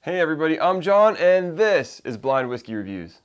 Hey everybody, I'm John and this is Blind Whiskey Reviews.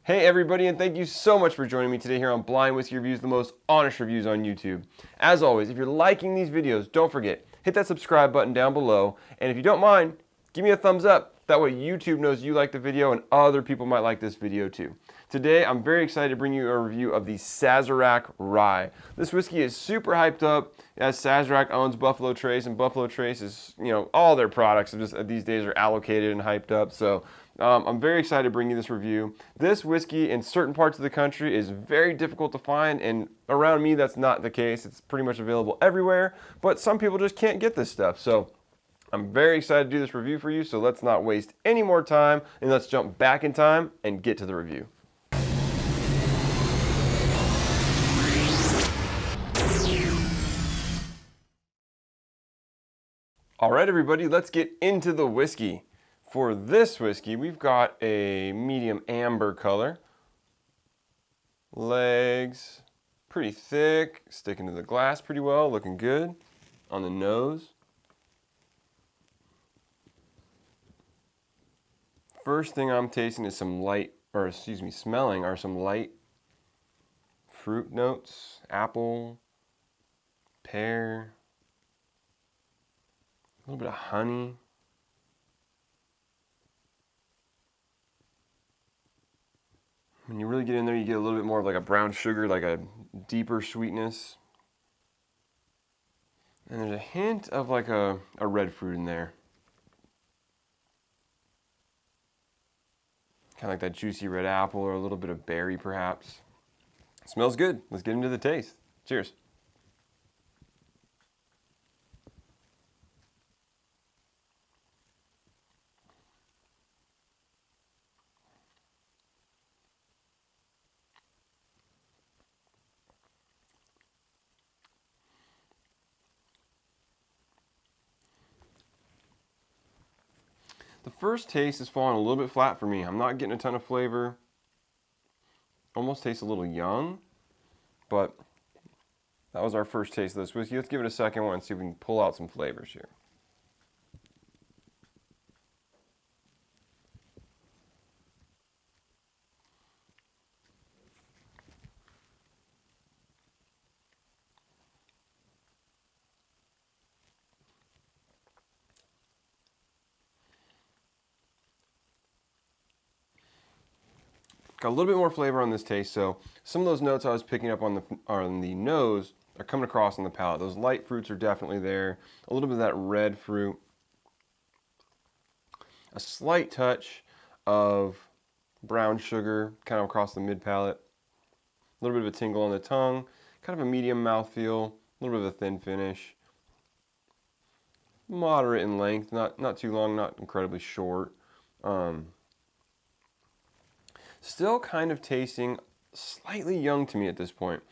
Hey everybody, and thank you so much for joining me today here on Blind Whiskey Reviews, the most honest reviews on YouTube. As always, if you're liking these videos, don't forget, hit that subscribe button down below, and if you don't mind, give me a thumbs up. That way YouTube knows you like the video and other people might like this video too. Today, I'm very excited to bring you a review of the Sazerac Rye. This whiskey is super hyped up, as Sazerac owns Buffalo Trace, and Buffalo Trace is, all their products these days are allocated and hyped up, so I'm very excited to bring you this review. This whiskey in certain parts of the country is very difficult to find, and around me that's not the case. It's pretty much available everywhere, but some people just can't get this stuff. So I'm very excited to do this review for you, so let's not waste any more time, and let's jump back in time and get to the review. All right, everybody, let's get into the whiskey. For this whiskey, we've got a medium amber color. Legs, pretty thick, sticking to the glass pretty well, looking good. On the nose. First thing I'm tasting is smelling are some light fruit notes, apple, pear, a little bit of honey. When you really get in there, you get a little bit more of like a brown sugar, like a deeper sweetness. And there's a hint of like a red fruit in there. Kind of like that juicy red apple or a little bit of berry perhaps. Smells good. Let's get into the taste. Cheers. The first taste is falling a little bit flat for me. I'm not getting a ton of flavor. Almost tastes a little young, but that was our first taste of this whiskey. Let's give it a second one and see if we can pull out some flavors here. Got a little bit more flavor on this taste, so some of those notes I was picking up on the nose are coming across on the palate. Those light fruits are definitely there. A little bit of that red fruit. A slight touch of brown sugar kind of across the mid palate. A little bit of a tingle on the tongue. Kind of a medium mouthfeel. A little bit of a thin finish. Moderate in length, not too long, not incredibly short. Still kind of tasting slightly young to me at this point.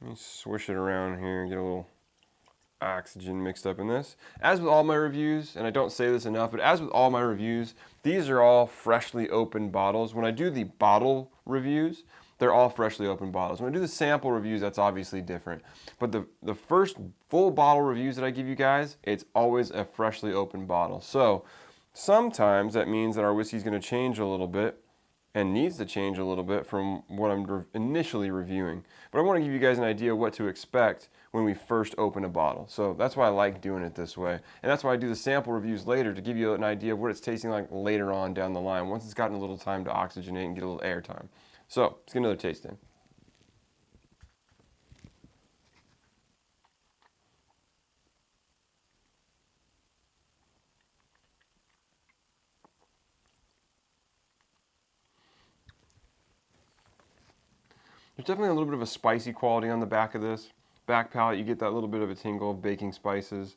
Let me swish it around here and get a little oxygen mixed up in this. As with all my reviews, and I don't say this enough, but as with all my reviews, these are all freshly opened bottles. When I do the bottle reviews, they're all freshly opened bottles. When I do the sample reviews, that's obviously different. But the first full bottle reviews that I give you guys, it's always a freshly opened bottle. So sometimes that means that our whiskey is going to change a little bit and needs to change a little bit from what I'm initially reviewing. But I want to give you guys an idea of what to expect when we first open a bottle. So that's why I like doing it this way. And that's why I do the sample reviews later, to give you an idea of what it's tasting like later on down the line, once it's gotten a little time to oxygenate and get a little air time. So let's get another taste in. There's definitely a little bit of a spicy quality on the back of this. Back palate, you get that little bit of a tingle of baking spices,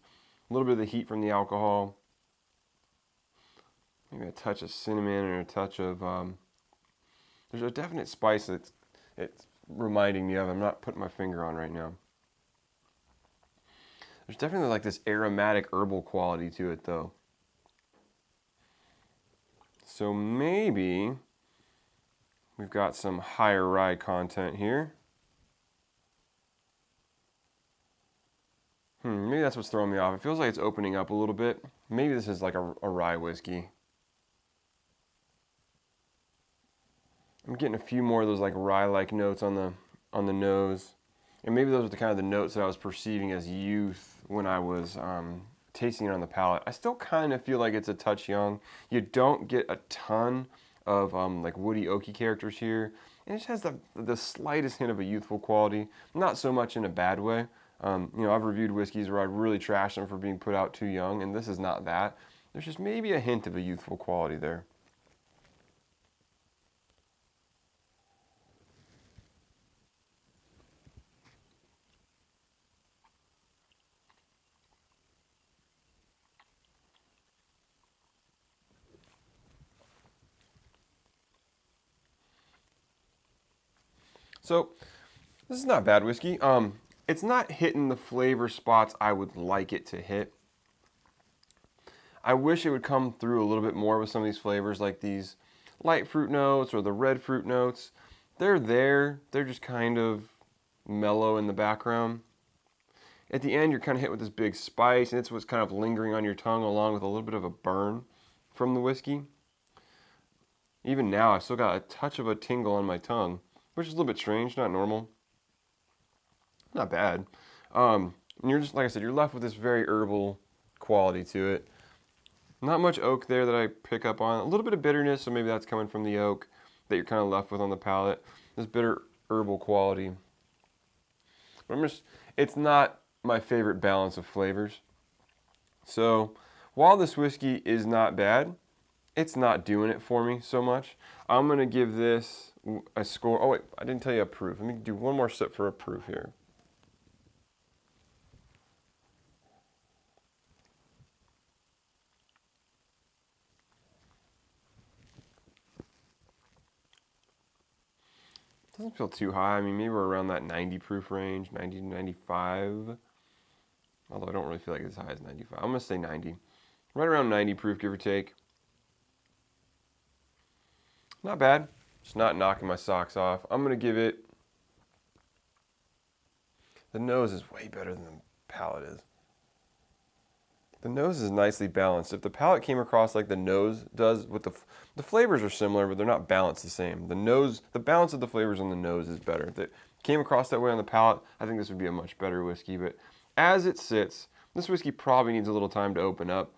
a little bit of the heat from the alcohol, maybe a touch of cinnamon and a touch of, there's a definite spice that it's reminding me of. I'm not putting my finger on right now. There's definitely like this aromatic herbal quality to it though. So maybe we've got some higher rye content here. Maybe that's what's throwing me off. It feels like it's opening up a little bit. Maybe this is like a rye whiskey. I'm getting a few more of those like rye-like notes on the nose. And maybe those are the kind of the notes that I was perceiving as youth when I was tasting it on the palate. I still kind of feel like it's a touch young. You don't get a ton of like woody oaky characters here. And it just has the slightest hint of a youthful quality. Not so much in a bad way. You know, I've reviewed whiskeys where I really trashed them for being put out too young, and this is not that. There's just maybe a hint of a youthful quality there. So, this is not bad whiskey. It's not hitting the flavor spots I would like it to hit. I wish it would come through a little bit more with some of these flavors, like these light fruit notes or the red fruit notes. They're there. They're just kind of mellow in the background. At the end, you're kind of hit with this big spice, and it's what's kind of lingering on your tongue along with a little bit of a burn from the whiskey. Even now, I've still got a touch of a tingle on my tongue, which is a little bit strange, not normal. Not bad. And you're just, like I said, you're left with this very herbal quality to it. Not much oak there that I pick up on. A little bit of bitterness, so maybe that's coming from the oak that you're kind of left with on the palate. This bitter herbal quality. But it's not my favorite balance of flavors. So while this whiskey is not bad, it's not doing it for me so much. I'm going to give this a score. Oh, wait, I didn't tell you a proof. Let me do one more sip for a proof here. Doesn't feel too high. I mean, maybe we're around that 90 proof range, 90 to 95. Although I don't really feel like it's as high as 95. I'm going to say 90. Right around 90 proof, give or take. Not bad. Just not knocking my socks off. I'm going to give it... The nose is way better than the palate is. The nose is nicely balanced. If the palate came across like the nose does, with the flavors are similar, but they're not balanced the same. The balance of the flavors on the nose is better. If it came across that way on the palate, I think this would be a much better whiskey. But as it sits, this whiskey probably needs a little time to open up.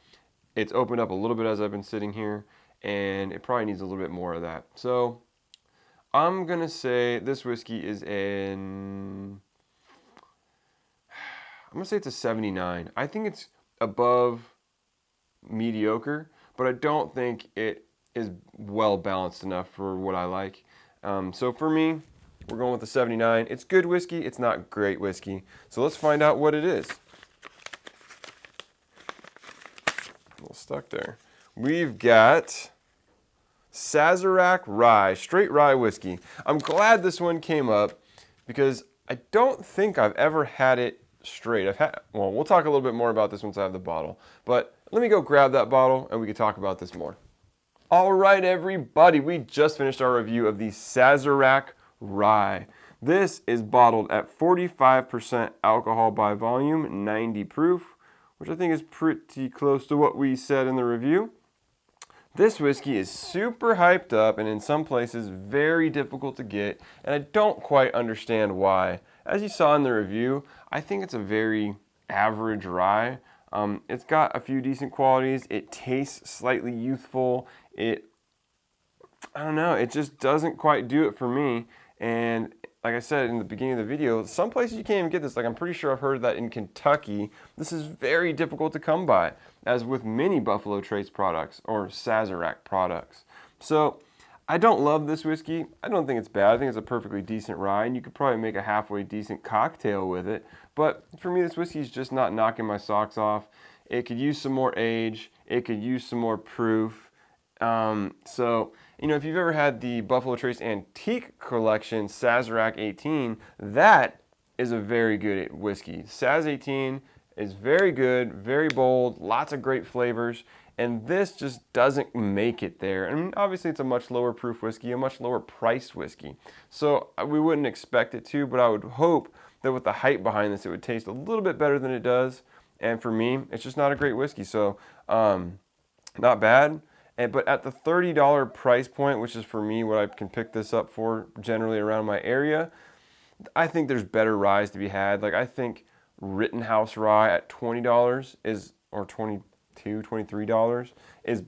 It's opened up a little bit as I've been sitting here, and it probably needs a little bit more of that. So I'm going to say this whiskey is I'm going to say it's a 79. I think it's above mediocre, but I don't think it is well balanced enough for what I like. So for me, we're going with the 79. It's good whiskey. It's not great whiskey. So let's find out what it is. A little stuck there. We've got Sazerac Rye, Straight Rye Whiskey. I'm glad this one came up because I don't think I've ever had it straight. Well, we'll talk a little bit more about this once I have the bottle. But let me go grab that bottle and we can talk about this more. All right, everybody, we just finished our review of the Sazerac Rye. This is bottled at 45% alcohol by volume, 90 proof, which I think is pretty close to what we said in the review. This whiskey is super hyped up and in some places very difficult to get, and I don't quite understand why. As you saw in the review, I think it's a very average rye. It's got a few decent qualities. It tastes slightly youthful. I don't know, it just doesn't quite do it for me. And like I said in the beginning of the video, some places you can't even get this. Like I'm pretty sure I've heard that in Kentucky, this is very difficult to come by, as with many Buffalo Trace products or Sazerac products. So I don't love this whiskey. I don't think it's bad. I think it's a perfectly decent rye, and you could probably make a halfway decent cocktail with it. But for me, this whiskey is just not knocking my socks off. It could use some more age. It could use some more proof. So, you know, if you've ever had the Buffalo Trace Antique Collection Sazerac 18, that is a very good whiskey. Saz 18 is very good, very bold, lots of great flavors, And this just doesn't make it there. And obviously it's a much lower proof whiskey, a much lower priced whiskey. So we wouldn't expect it to, but I would hope that with the hype behind this, it would taste a little bit better than it does. And for me, it's just not a great whiskey. So not bad. But at the $30 price point, which is for me what I can pick this up for generally around my area, I think there's better ryes to be had. Like I think Rittenhouse Rye at $20 is, or $22, $23 is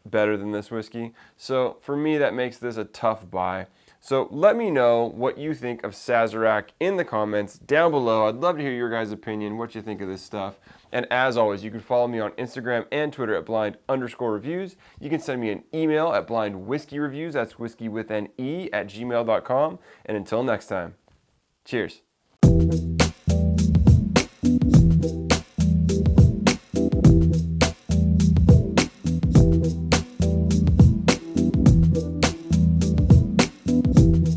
better than this whiskey. So for me, that makes this a tough buy. So let me know what you think of Sazerac in the comments down below. I'd love to hear your guys' opinion, what you think of this stuff. And as always, you can follow me on Instagram and Twitter at blind_reviews. You can send me an email at blindwhiskeyreviews, that's whiskey with an E, @gmail.com. And until next time, cheers.